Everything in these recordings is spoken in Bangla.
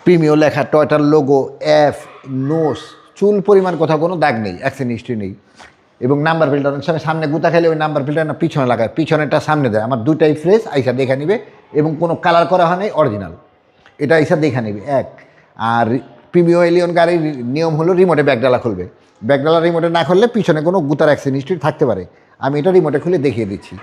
প্রিমিও লেখা, টয়টার লোগো, এফ, নোস, চুল পরিমাণ কোথাও কোনো দাগ নেই, অ্যাক্সিডেন্ট হিস্ট্রি নেই। এবং নাম্বার প্লেট অনেক সময় সামনে গুতা খেলে ওই নাম্বার প্লেটটা না পিছনে লাগায়, পিছনেরটা সামনে দেয়। আমার দুটাই ফ্রেশ, আইসা দেখা নিবে এবং কোনো কালার করা হয় নাই, অরিজিনাল। এটা আইসা দেখা নিবে এক। আর প্রিমিও এলিয়ন গাড়ির নিয়ম হলো রিমোটে ব্যাগডালা খুলবে। ব্যাগডালা রিমোটে না খুললে পিছনে কোনো গুতার অ্যাক্সিডেন্ট হিস্ট্রি থাকতে পারে। আমি এটা রিমোটে খুলে দেখিয়ে দিচ্ছি,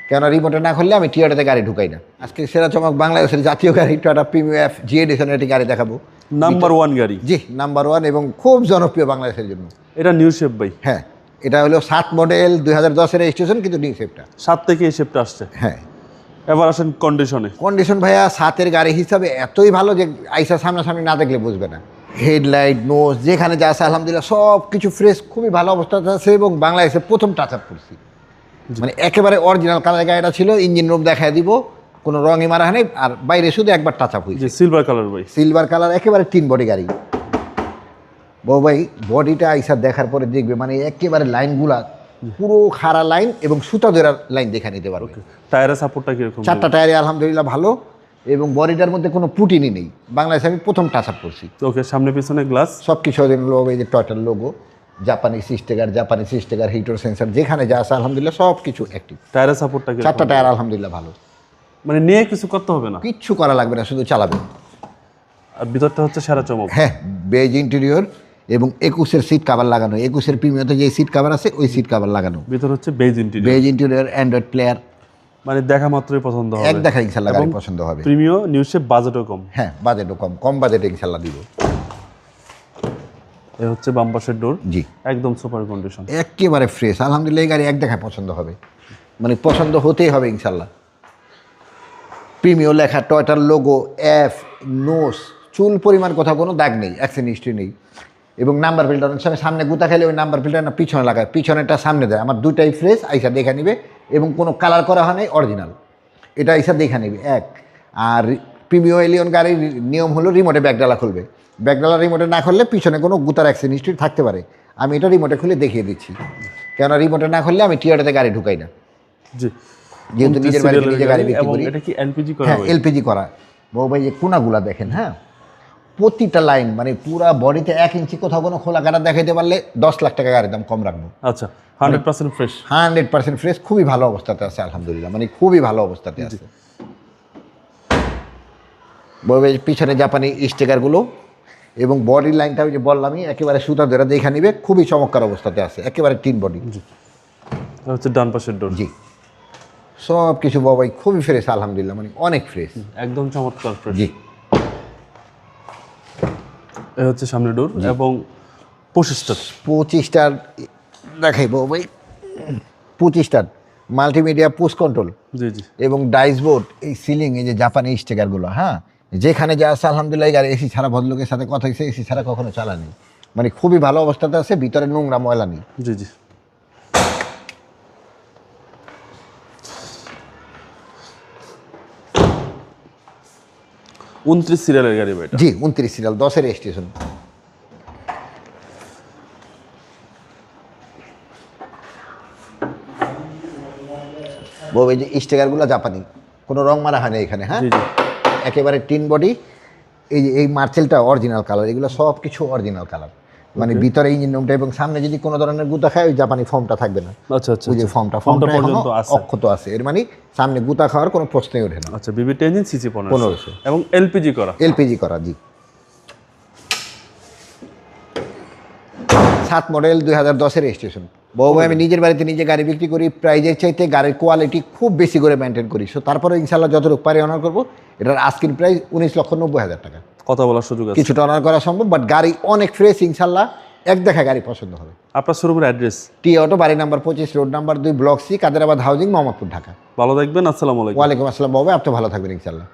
কেননা রিমোটে না খুললে আমি টিয়াটাতে গাড়ি ঢুকাই না। আজকে সেরা চমক বাংলাদেশের জাতীয় গাড়ি টয়টা প্রিমিও এফ জি এডিশনের একটি গাড়ি দেখাবো। নাম্বার 1 গাড়ি। জি, নাম্বার 1 এবং খুব জনপ্রিয় বাংলাদেশের জন্য। এটা নিউ শেপ ভাই। হ্যাঁ, এটা হলো 7 মডেল 2010-এর রেজিস্ট্রেশন, কিন্তু নিউ শেপটা 7 থেকে এই শেপটা আসছে। হ্যাঁ, এবার আসেন কন্ডিশনে। কন্ডিশন ভাইয়া 7-এর গাড়ি হিসাবে এতই ভালো যে আইসা সামনাসামনি না দেখলে বুঝবে না। হেডলাইট, নোজ, যেখানে যা আছে আলহামদুলিল্লাহ সব কিছু ফ্রেশ, খুবই ভালো অবস্থাতে আছে এবং বাংলাদেশে প্রথম টাচ আপ করছি। মানে একেবারে অরিজিনাল কালার গাড়িটা ছিল, ইঞ্জিন রুম দেখায় দিব, কোনো রঙই মারা হয়নি, আর বাইরে শুধু একবার টাচ আপ হয়েছে। সিলভার কালার ভাই, সিলভার কালার, একেবারে 3 বডি গাড়ি। বউ ভাই বডিটা আইসা দেখার পরে দেখবে মানে একেবারে লাইনগুলা পুরো খাড়া লাইন এবং সুতা ধরার লাইন দেখা নিতে পারবে। টায়ারের সাপোর্টটা কিরকম? 4টা টায়ারে আলহামদুলিল্লাহ ভালো এবং বডিটার মধ্যে কোনো পুটিনি নেই। বাংলাদেশে আমি প্রথম টাচ আপ করছি। ওকে, সামনে পিছনে গ্লাস সব কিছু এই যে টয়টার লোগো, জাপানি সিস্টেগার হিটর সেন্সার, যেখানে যা আছে আলহামদুলিল্লাহ সব কিছু অ্যাক্টিভ। টায়ারের সাপোর্টটা কিরকম? 4টা টায়ার আলহামদুলিল্লাহ ভালো, মানে নিয়ে কিছু করতে হবে না, কিচ্ছু করা লাগবে না, শুধু চালাবে। আর ভিতরটা হচ্ছে সেরা চমক। হ্যাঁ, বেজ ইন্টেরিয়র এবং 21-এর সিট কাভার লাগানো। 21-এর প্রিমিয়াতে যে সিট কাভার আছে ওই সিট কাভার লাগানো। ভিতর হচ্ছে beige interior. Beige interior, Android player, মানে দেখা মাত্রই পছন্দ হবে। এক দেখা ইনশাল্লাহ গাড়ি পছন্দ হবে। প্রিমিও নিউ শেপ, বাজেটও কম। হ্যাঁ, বাজেটও কম বাজেটে ইনশাল্লাহ দিব। এ হচ্ছে বাম পাশের ডোর, জি একদম সুপার কন্ডিশন, একেবারে ফ্রেশ আলহামদুলিল্লাহ। এই গাড়ি এক দেখায় পছন্দ হবে, মানে পছন্দ হতেই হবে ইনশাল্লাহ। প্রিমিও লেখা, টয়টার লোগো, এফ, নোস, চুল পরিমাণ কোথাও কোনো দাগ নেই, অ্যাক্সিডেন্ট হিস্ট্রি নেই। এবং নাম্বার প্লেট অনেক সময় সামনে গুতা খেলে ওই নাম্বার প্লেটটা না পিছনে লাগায়, পিছনেরটা সামনে দেয়। আমার দুটাই ফ্রেশ, আইসা দেখা নিবে এবং কোনো কালার করা হয় নাই, অরিজিনাল। এটা আইসা দেখা নিবে এক। আর প্রিমিও এলিয়ন গাড়ির নিয়ম হলো রিমোটে ব্যাগডালা খুলবে। ব্যাগডালা রিমোটে না খুললে পিছনে কোনো গুতার অ্যাক্সিডেন্ট হিস্ট্রি থাকতে পারে। আমি এটা রিমোটে খুলে দেখিয়ে দিচ্ছি, কেননা রিমোটে না খুললে আমি টিয়াটাতে গাড়ি ঢুকাই না। জি, যেহেতু নিজের বাড়িতে নিজে গাড়ি বিক্রি এবং করি। এটা কি এলপিজি করা? হ্যাঁ, এলপিজি করা। বউ ভাই যে কোনাগুলা দেখেন, হ্যাঁ প্রতিটা লাইন মানে পুরা বডিতে 1 ইঞ্চি কোথাও কোনো খোলা কাটা দেখাইতে পারলে 10 লাখ টাকা গাড়ির দাম কম রাখবো। আচ্ছা, 100% ফ্রেশ। 100% ফ্রেশ, খুবই ভালো অবস্থাতে আছে আলহামদুলিল্লাহ, মানে খুবই ভালো অবস্থাতে আছে। বউ ভাই পিছনে জাপানি স্টিকারগুলো এবং বডির লাইনটা ওই যে বললামই একেবারে সুতা ধরে দেখা নিবে, খুবই চমৎকার অবস্থাতে আছে, একেবারে 3 বডি। হচ্ছে ডান পাশের ডোর। জি, সব কিছু বউ ভাই খুবই ফ্রেশ আলহামদুলিল্লাহ, মানে অনেক ফ্রেশ, একদম চমৎকার ফ্রেশ। জি। এ হচ্ছে সামনে ডোর এবং 25টার দেখাইবো ভাই, 25টার মাল্টিমিডিয়া পুশ কন্ট্রোল। জি জি, এবং ডাইস বোর্ড, এই সিলিং, এই যে জাপানি স্টিকারগুলো, হ্যাঁ যেখানে যা আছে আলহামদুলিল্লাহ। গাড়ি এসি ছাড়া, ভদ্রলোকের সাথে কথা হয়েছে, এসি ছাড়া কখনো চালানি, মানে খুবই ভালো অবস্থাতে আছে, ভিতরে নোংরা ময়লা নেই। জি জি, উনত্রিশ সিরিয়ালের গাড়ি ভাই এটা। জি, 29 সিরিয়াল, 10-এর রেজিস্ট্রেশন। এই যে স্টিকারগুলো জাপানি, কোনো রং মারা হয় না এখানে। হ্যাঁ, জি জি, একেবারে 3 বডি। এই যে এই মার্সেলটা অরিজিনাল কালার, এগুলো সব কিছু অরিজিনাল কালার, মানে ভিতরে ইঞ্জিন রুমটা এবং সামনে যদি কোনো ধরনের গুতা খায় ওই জাপানি ফর্মটা থাকবে না। আচ্ছা আচ্ছা, ওই যে ফর্মটা পর্যন্ত আছে, অক্ষত আছে, এর মানে সামনে গুতা খাওয়ার কোনো প্রশ্নই ওঠে না। আচ্ছা, বিবি ইঞ্জিন, সিসি 1500 এবং এলপিজি করা। এলপিজি করা, জি। 7 মডেল 2010-এর রেজিস্ট্রেশন। বউ আমি নিজের বাড়িতে নিজে গাড়ি বিক্রি করি, প্রাইজের চাইতে গাড়ির কোয়ালিটি খুব বেশি করে মেনটেন করি। সো তারপরে ইনশাল্লাহ যতটুকু পারি অনার করবো। এটার আস্কিং প্রাইস 19,90,000 টাকা। কথা বলার সুযোগ আছে, কিছুটা অনার করা সম্ভব, বাট গাড়ি অনেক ফ্রেশ ইনশাল্লাহ, এক দেখা গাড়ি পছন্দ হবে। আপনার শোরুমের অ্যাড্রেস? টি অটো, বাড়ি number 25, road number 2, block C, Kaderabad housing, Mohammadpur, Dhaka. ভালো থাকবেন, আসসালামু আলাইকুম। ওয়ালাইকুম আসসালাম বাবা, আপনি ভালো থাকবেন ইনশাল্লাহ।